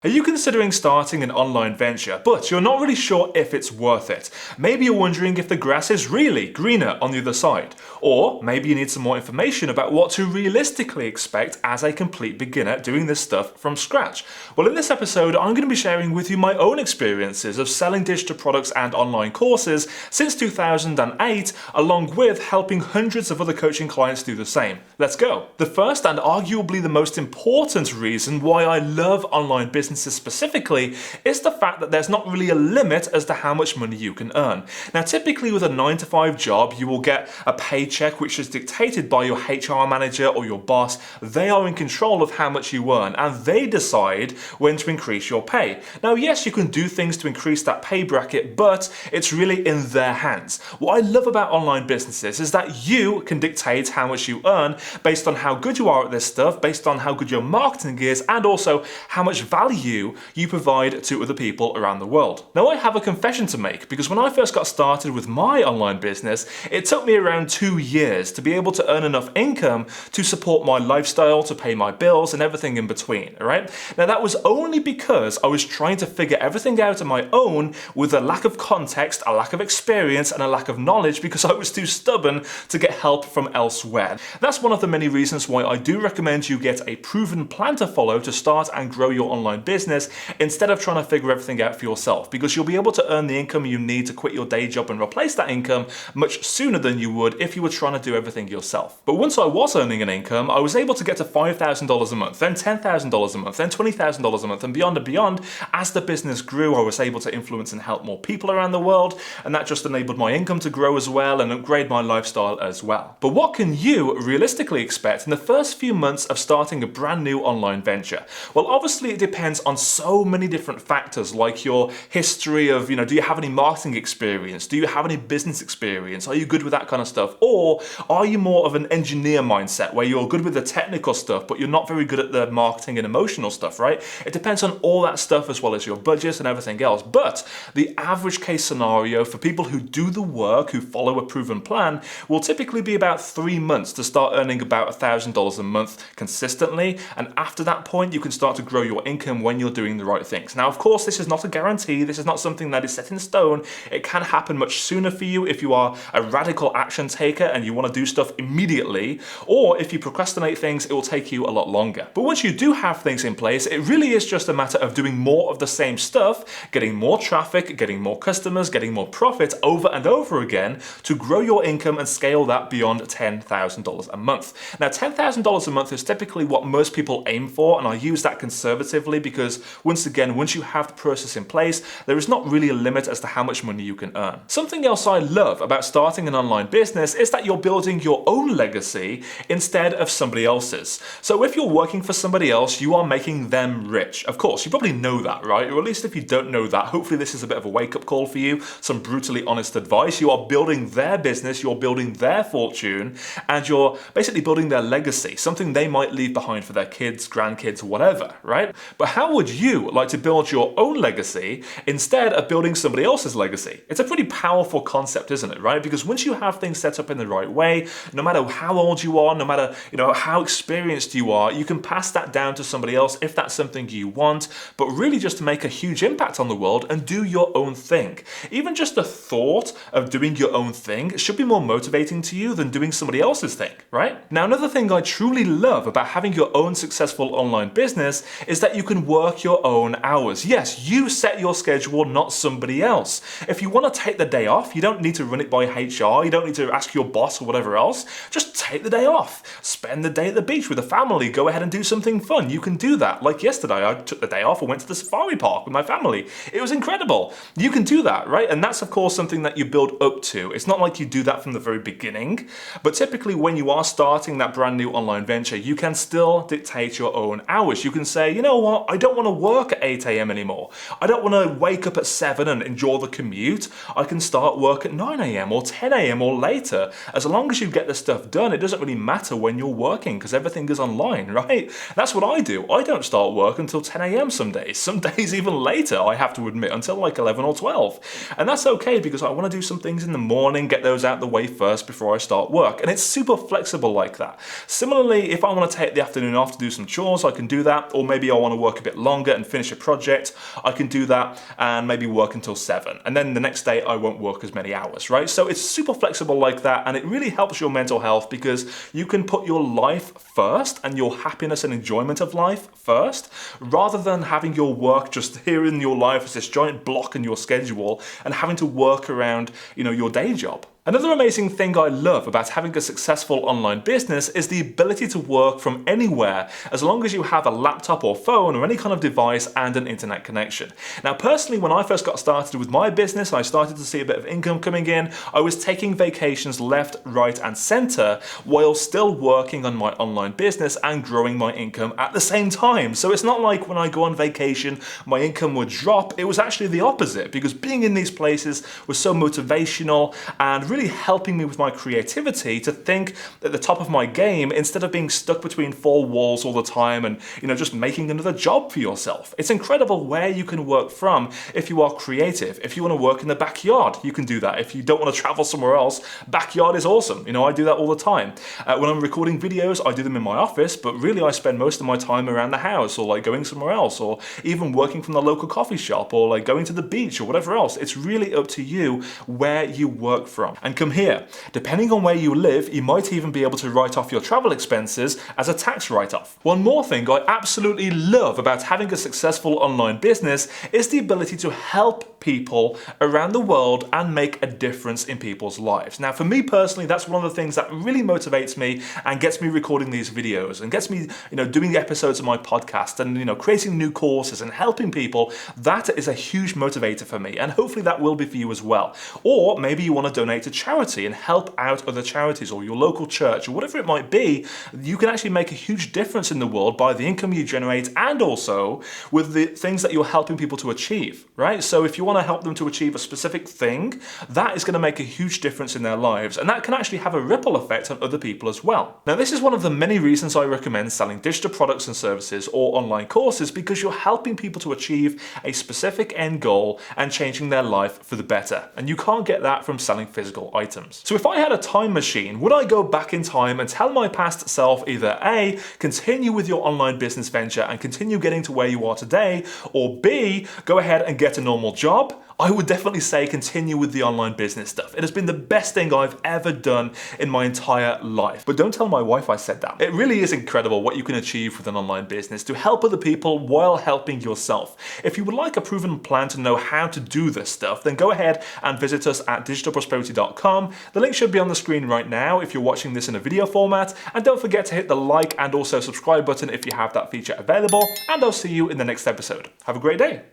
Are you considering starting an online venture, but you're not really sure if it's worth it? Maybe you're wondering if the grass is really greener on the other side. Or maybe you need some more information about what to realistically expect as a complete beginner doing this stuff from scratch. Well, in this episode, I'm going to be sharing with you my own experiences of selling digital products and online courses since 2008, along with helping hundreds of other coaching clients do the same. Let's go. The first and arguably the most important reason why I love online businesses specifically is the fact that there's not really a limit as to how much money you can earn. Now, typically with a 9-to-5 job, you will get a paycheck which is dictated by your HR manager or your boss. They are in control of how much you earn and they decide when to increase your pay. Now, yes, you can do things to increase that pay bracket, but it's really in their hands. What I love about online businesses is that you can dictate how much you earn based on how good you are at this stuff, based on how good your marketing is, and also how much value you provide to other people around the world. Now, I have a confession to make because when I first got started with my online business, it took me around 2 years to be able to earn enough income to support my lifestyle, to pay my bills and everything in between, right? Now, that was only because I was trying to figure everything out on my own with a lack of context, a lack of experience, and a lack of knowledge because I was too stubborn to get help from elsewhere. That's one of the many reasons why I do recommend you get a proven plan to follow to start and grow your online business instead of trying to figure everything out for yourself, because you'll be able to earn the income you need to quit your day job and replace that income much sooner than you would if you were trying to do everything yourself. But once I was earning an income, I was able to get to $5,000 a month, then $10,000 a month, then $20,000 a month, and beyond and beyond. As the business grew, I was able to influence and help more people around the world, and that just enabled my income to grow as well and upgrade my lifestyle as well. But what can you realistically expect in the first few months of starting a brand new online venture? Well, obviously it depends on so many different factors, like your history of, do you have any marketing experience? Do you have any business experience? Are you good with that kind of stuff? Or are you more of an engineer mindset where you're good with the technical stuff, but you're not very good at the marketing and emotional stuff, right? It depends on all that stuff as well as your budget and everything else. But the average case scenario for people who do the work, who follow a proven plan, will typically be about 3 months to start earning about $1,000 a month consistently. And after that point, you can start to grow your income when you're doing the right things. Now, of course, this is not a guarantee. This is not something that is set in stone. It can happen much sooner for you if you are a radical action taker and you want to do stuff immediately, or if you procrastinate things, it will take you a lot longer. But once you do have things in place, it really is just a matter of doing more of the same stuff, getting more traffic, getting more customers, getting more profit over and over again to grow your income and scale that beyond $10,000 a month. Now, $10,000 a month is typically what most people aim for, and I use that conservatively because once you have the process in place, there is not really a limit as to how much money you can earn. Something else I love about starting an online business is that you're building your own legacy instead of somebody else's. So if you're working for somebody else, you are making them rich. Of course, you probably know that, right? Or at least if you don't know that, hopefully this is a bit of a wake-up call for you, some brutally honest advice. You are building their business, you're building their fortune, and you're basically building their legacy, something they might leave behind for their kids, grandkids, whatever, right? But how would you like to build your own legacy instead of building somebody else's legacy? It's a pretty powerful concept, isn't it, right? Because once you have things set up in the right way, no matter how old you are, no matter how experienced you are, you can pass that down to somebody else if that's something you want, but really just to make a huge impact on the world and do your own thing. Even just the thought of doing your own thing should be more motivating to you than doing somebody else's thing, right? Now, another thing I truly love about having your own successful online business is that you can work your own hours. Yes, you set your schedule, not somebody else. If you want to take the day off, you don't need to run it by HR, you don't need to ask your boss or whatever else. Just take the day off. Spend the day at the beach with the family. Go ahead and do something fun. You can do that. Like yesterday, I took the day off and went to the safari park with my family. It was incredible. You can do that, right? And that's, of course, something that you build up to. It's not like you do that from the very beginning, but typically when you are starting that brand new online venture, you can still dictate your own hours. You can say, you know what, I don't want to work at 8 a.m. anymore. I don't want to wake up at 7 and enjoy the commute. I can start work at 9 a.m. or 10 a.m. or later. As long as you get the stuff done, it doesn't really matter when you're working because everything is online, right? That's what I do. I don't start work until 10 a.m. some days even later, I have to admit, until like 11 or 12. And that's okay because I want to do some things in the morning, get those out the way first before I start work. And it's super flexible like that. Similarly, if I want to take the afternoon off to do some chores, I can do that. Or maybe I want to work a bit bit longer and finish a project, I can do that and maybe work until 7. And then the next day I won't work as many hours, right? So it's super flexible like that, and it really helps your mental health because you can put your life first and your happiness and enjoyment of life first, rather than having your work just here in your life as this giant block in your schedule and having to work around, your day job. Another amazing thing I love about having a successful online business is the ability to work from anywhere, as long as you have a laptop or phone or any kind of device and an internet connection. Now, personally, when I first got started with my business and I started to see a bit of income coming in, I was taking vacations left, right, and center while still working on my online business and growing my income at the same time. So it's not like when I go on vacation, my income would drop. It was actually the opposite, because being in these places was so motivational and really helping me with my creativity to think at the top of my game instead of being stuck between 4 walls all the time and, just making another job for yourself. It's incredible where you can work from if you are creative. If you want to work in the backyard, you can do that. If you don't want to travel somewhere else, backyard is awesome. I do that all the time. When I'm recording videos, I do them in my office, but really I spend most of my time around the house, or like going somewhere else, or even working from the local coffee shop, or like going to the beach or whatever else. It's really up to you where you work from. And come here, depending on where you live, you might even be able to write off your travel expenses as a tax write-off. One more thing I absolutely love about having a successful online business is the ability to help people around the world and make a difference in people's lives. Now, for me personally, that's one of the things that really motivates me and gets me recording these videos and gets me, doing the episodes of my podcast and, creating new courses and helping people. That is a huge motivator for me, and hopefully that will be for you as well. Or maybe you want to donate to charity and help out other charities or your local church or whatever it might be. You can actually make a huge difference in the world by the income you generate and also with the things that you're helping people to achieve, right? So if you want to help them to achieve a specific thing, that is going to make a huge difference in their lives, and that can actually have a ripple effect on other people as well. Now, this is one of the many reasons I recommend selling digital products and services or online courses, because you're helping people to achieve a specific end goal and changing their life for the better, and you can't get that from selling physical items. So if I had a time machine, would I go back in time and tell my past self either A, continue with your online business venture and continue getting to where you are today, or B, go ahead and get a normal job? I would definitely say continue with the online business stuff. It has been the best thing I've ever done in my entire life. But don't tell my wife I said that. It really is incredible what you can achieve with an online business to help other people while helping yourself. If you would like a proven plan to know how to do this stuff, then go ahead and visit us at digitalprosperity.com. The link should be on the screen right now if you're watching this in a video format. And don't forget to hit the like and also subscribe button if you have that feature available. And I'll see you in the next episode. Have a great day.